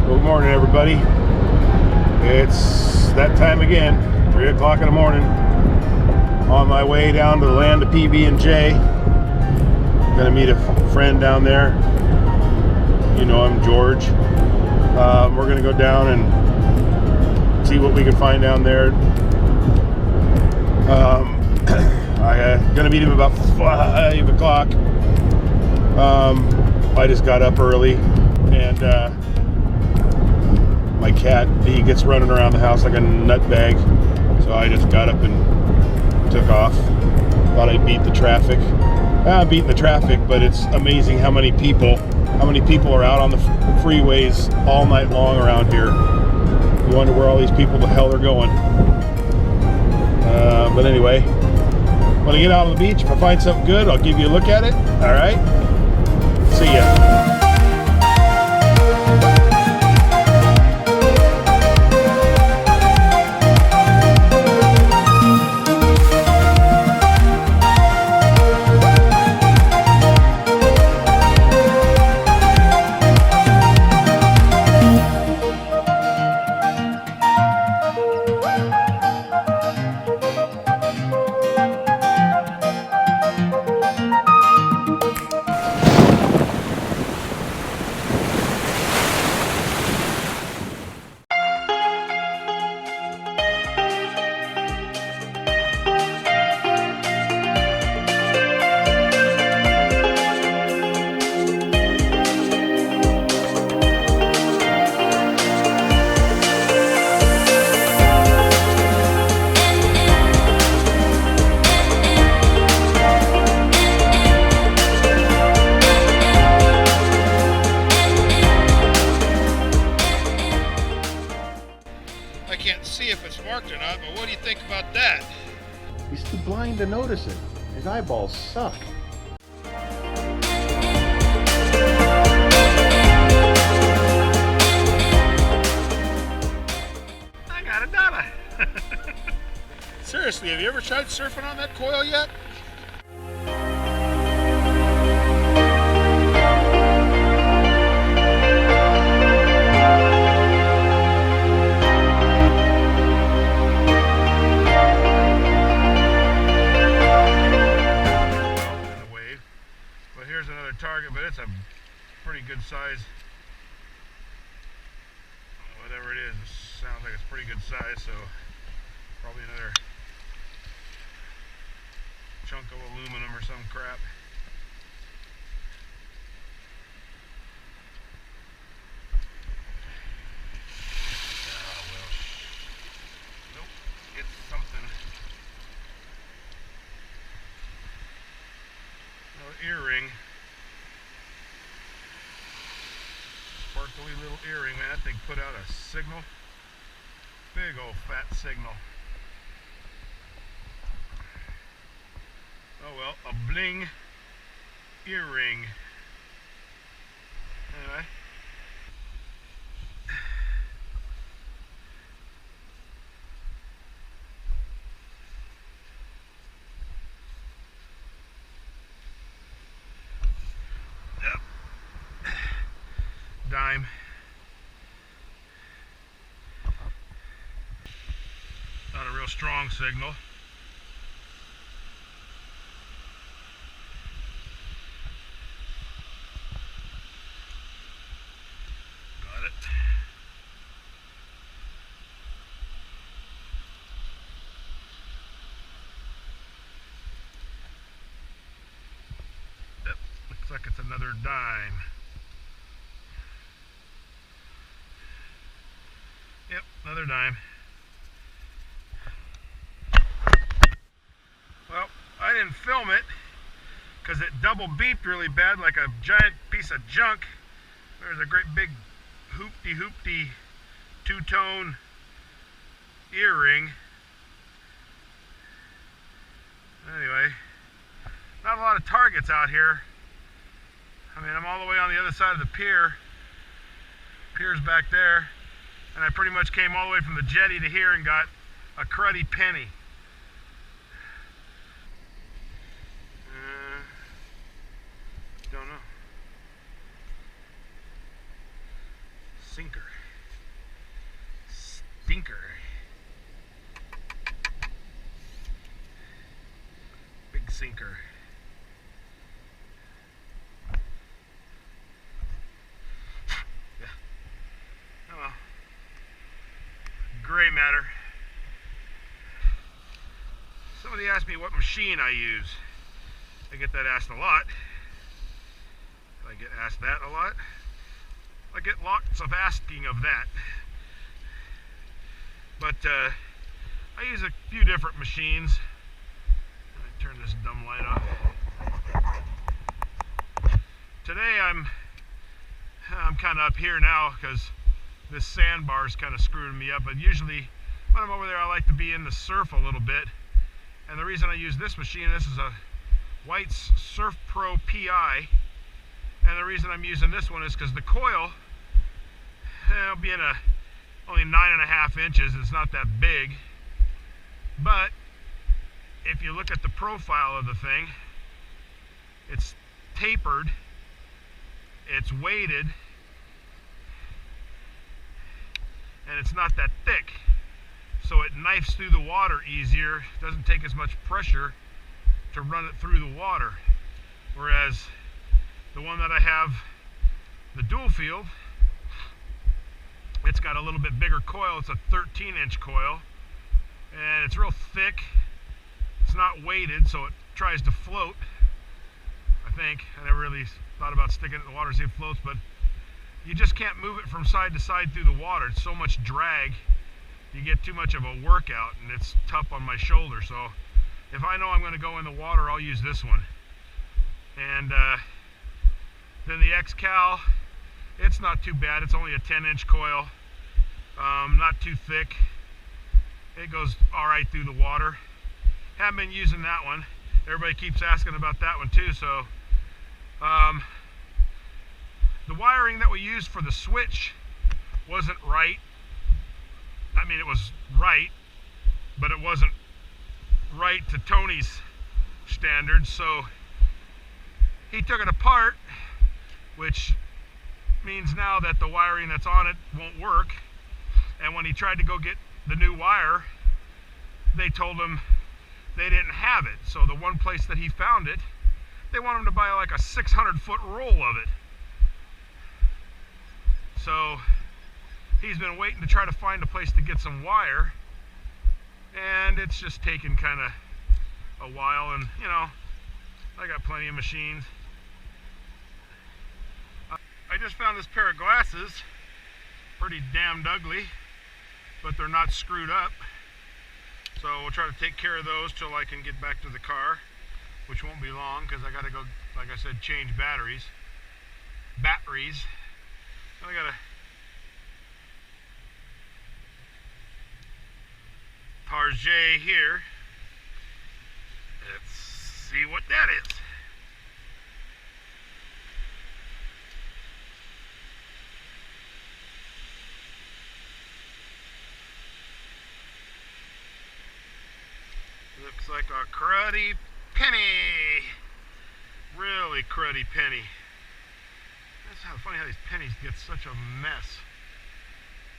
Good morning, everybody. It's that time again, 3 o'clock in the morning. On my way down to the land of PB&J. Gonna meet a friend down there. You know him, George. We're gonna go down and see what we can find down there. I'm gonna meet him about 5 o'clock. I just got up early and my cat, he gets running around the house like a nutbag, so I just got up and took off. Thought I'd beat the traffic. I'm beating the traffic, but it's amazing how many people are out on the freeways all night long around here. You wonder where all these people the hell are going. But anyway, when I get out on the beach, if I find something good, I'll give you a look at it. All right, see ya. I can't see if it's marked or not, but what do you think about that? He's too blind to notice it. His eyeballs suck. I got a dollar. Seriously, have you ever tried surfing on that coil yet? Here's another target, but it's a pretty good size. Whatever it is, it sounds like it's pretty good size, so probably another chunk of aluminum or some crap. Oh well. Nope, it's something. Another earring. Sparkly little earring, man. That thing put out a signal. Big old fat signal. Oh well, a bling earring. Anyway. Yep. Dime. Not a real strong signal. Got it. Yep, looks like it's another dime. Yep, another dime. Well, I didn't film it because it double beeped really bad like a giant piece of junk. There's a great big hoopty two-tone earring. Anyway, not a lot of targets out here. I mean, I'm all the way on the other side of the pier. Pier's back there. And I pretty much came all the way from the jetty to here and got a cruddy penny. Don't know. sinker. Stinker. Big sinker. Yeah. Oh well. Gray matter. Somebody asked me what machine I use. I get that asked a lot. I get asked that a lot. I get lots of asking of that. But I use a few different machines. Let me turn this dumb light off. Today I'm kind of up here now because this sandbar is kind of screwing me up. But usually when I'm over there, I like to be in the surf a little bit. And the reason I use this machine, this is a White's Surf Pro PI. And the reason I'm using this one is because the coil, being only 9.5 inches, it's not that big. But if you look at the profile of the thing, it's tapered, it's weighted, and it's not that thick. So it knifes through the water easier. It doesn't take as much pressure to run it through the water. Whereas the one that I have, the dual field, it's got a little bit bigger coil. It's a 13-inch coil, and it's real thick. It's not weighted, so it tries to float. I think I never really thought about sticking it in the water to see if it floats, but you just can't move it from side to side through the water. It's so much drag, you get too much of a workout, and it's tough on my shoulder. So if I know I'm going to go in the water, I'll use this one. And then the X-Cal, it's not too bad. It's only a 10-inch coil, not too thick. It goes all right through the water. Haven't been using that one. Everybody keeps asking about that one too. So the wiring that we used for the switch wasn't right. I mean, it was right, but it wasn't right to Tony's standards. So he took it apart, which means now that the wiring that's on it won't work. And when he tried to go get the new wire, they told him they didn't have it. So the one place that he found it, they want him to buy like a 600-foot roll of it. So he's been waiting to try to find a place to get some wire, and it's just taken kind of a while. And you know, I got plenty of machines. I just found this pair of glasses, pretty damned ugly, but they're not screwed up. So we'll try to take care of those till I can get back to the car, which won't be long because I got to go, like I said, change batteries. I got a Target here. Let's see what that is. Looks like a cruddy penny. Really cruddy penny. That's how funny how these pennies get such a mess.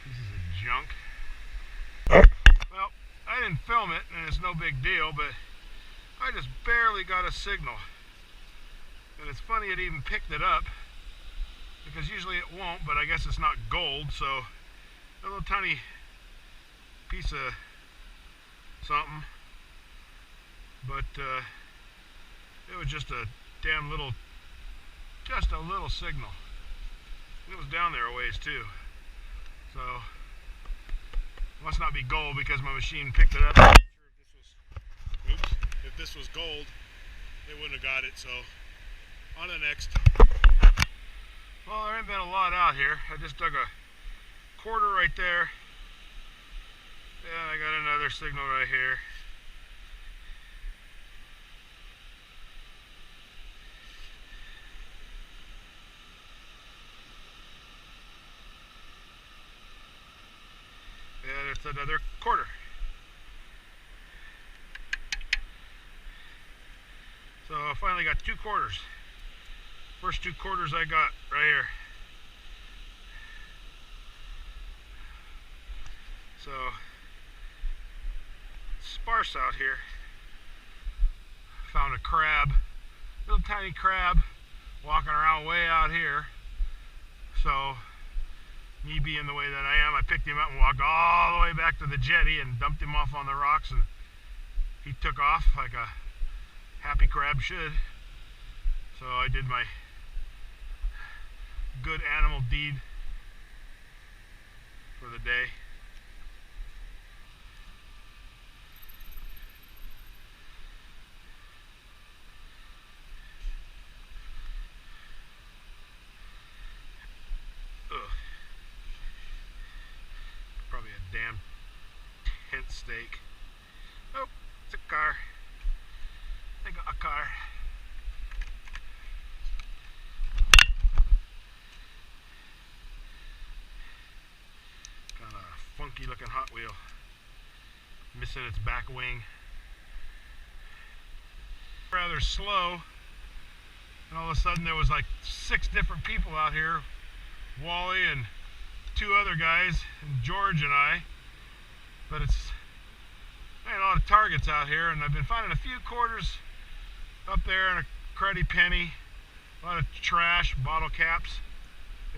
Pieces of junk. Well, I didn't film it, and it's no big deal, but I just barely got a signal. And it's funny it even picked it up, because usually it won't, but I guess it's not gold, so a little tiny piece of something. But it was just a damn little, just a little signal. It was down there a ways too. So, must not be gold because my machine picked it up. I'm not sure if this was gold, they wouldn't have got it. So, on the next. Well, there ain't been a lot out here. I just dug a quarter right there. And I got another signal right here. And it's another quarter. So I finally got 2 quarters. First 2 quarters I got right here. So sparse out here. Found a crab, little tiny crab, walking around way out here. So me being the way that I am, I picked him up and walked all the way back to the jetty and dumped him off on the rocks, and he took off like a happy crab should. So I did my good animal deed for the day. Probably a damn tent stake. Oh, it's a car. I got a car. Got a funky looking Hot Wheel. Missing its back wing. Rather slow. And all of a sudden there was like 6 different people out here. Wally and 2 other guys, and George and I. But it's a lot of targets out here, and I've been finding a few quarters up there and a cruddy penny. A lot of trash, bottle caps,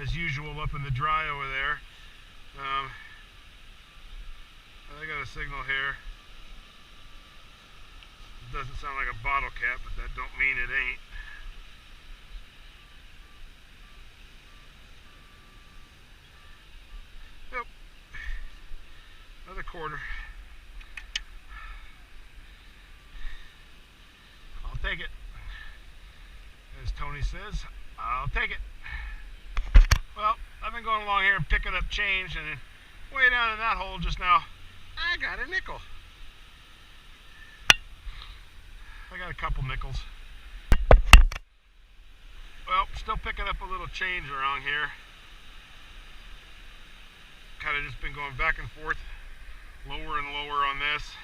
as usual up in the dry over there. I got a signal here. It doesn't sound like a bottle cap, but that don't mean it ain't. Yep. Another quarter. I'll take it. As Tony says, I'll take it. Well, I've been going along here and picking up change, and then way down in that hole just now, I got a nickel. I got a couple nickels. Well, still picking up a little change around here. Kind of just been going back and forth, lower and lower on this.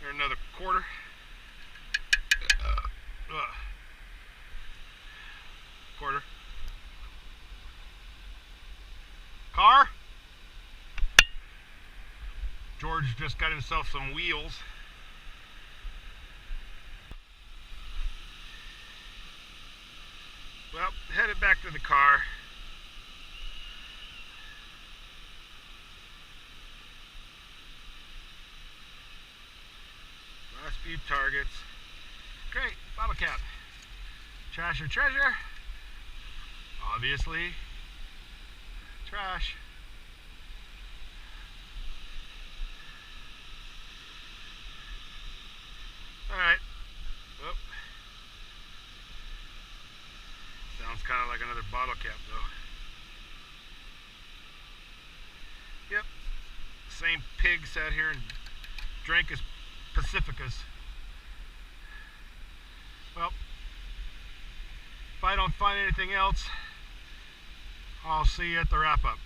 Here's another quarter. Quarter. Car. George just got himself some wheels. Well, headed back to the car. Last few targets. Great, bottle cap. Trash or treasure? Obviously, trash. Alright. Well, sounds kind of like another bottle cap though. Yep. Same pig sat here and drank his Pacificas. Well, if I don't find anything else, I'll see you at the wrap up.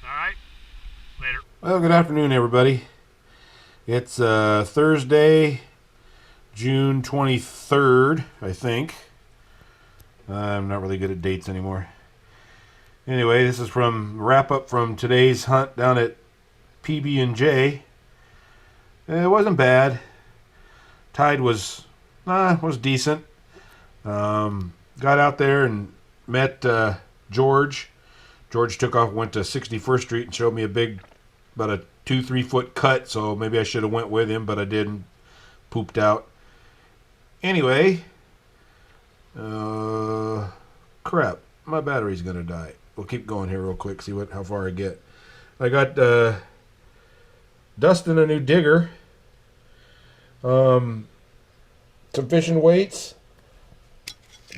Alright? Later. Well, good afternoon, everybody. It's Thursday, June 23rd, I think. I'm not really good at dates anymore. Anyway, this is from wrap up from today's hunt down at PB&J. It wasn't bad. Tide was decent. Got out there and met George. George took off, went to 61st Street and showed me about a 2-3 foot cut, so maybe I should have went with him, but I didn't. Pooped out. Anyway, crap, my battery's gonna die. We'll keep going here real quick, see how far I get. I got Dustin a new digger, some fishing weights.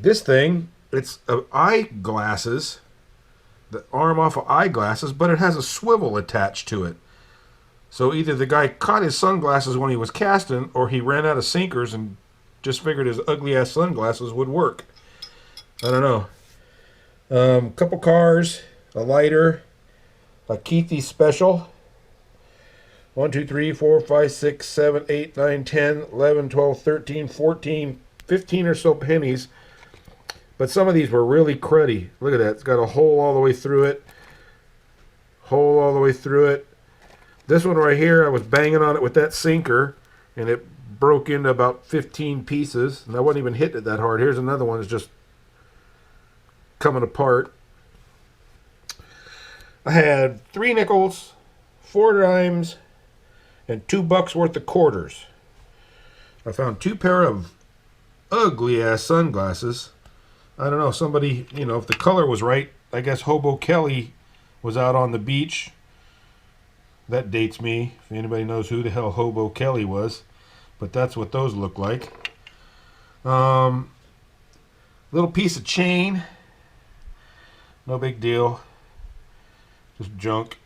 This thing, it's eyeglasses, the arm off of eyeglasses, but it has a swivel attached to it. So either the guy caught his sunglasses when he was casting, or he ran out of sinkers and just figured his ugly ass sunglasses would work. I don't know. Couple cars, a lighter, a Keithy special. 1, 2, 3, 4, 5, 6, 7, 8, 9, 10, 11, 12, 13, 14, 15 or so pennies But some of these were really cruddy. Look at that. It's got a hole all the way through it. Hole all the way through it. This one right here, I was banging on it with that sinker, and it broke into about 15 pieces. And I wasn't even hitting it that hard. Here's another one that's just coming apart. I had 3 nickels, 4 dimes, and $2 worth of quarters. I found 2 pair of ugly ass sunglasses. I don't know, somebody, you know, if the color was right, I guess Hobo Kelly was out on the beach. That dates me, if anybody knows who the hell Hobo Kelly was. But that's what those look like. Little piece of chain. No big deal. Just junk.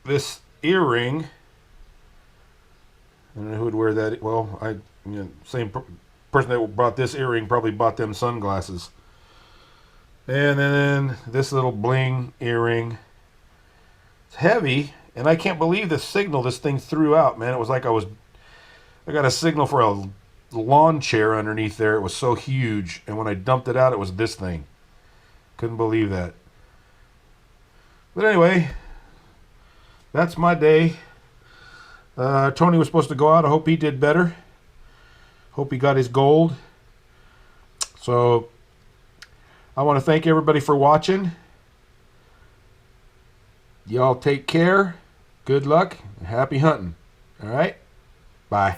This earring. I don't know who would wear that. Well, same person that bought this earring probably bought them sunglasses. And then this little bling earring. It's heavy, and I can't believe the signal this thing threw out, man. It was like I got a signal for a lawn chair underneath there. It was so huge, and when I dumped it out, it was this thing. Couldn't believe that. But anyway, that's my day. Tony was supposed to go out. I hope he did better. Hope he got his gold. So I want to thank everybody for watching. Y'all take care. Good luck. And happy hunting. All right? Bye.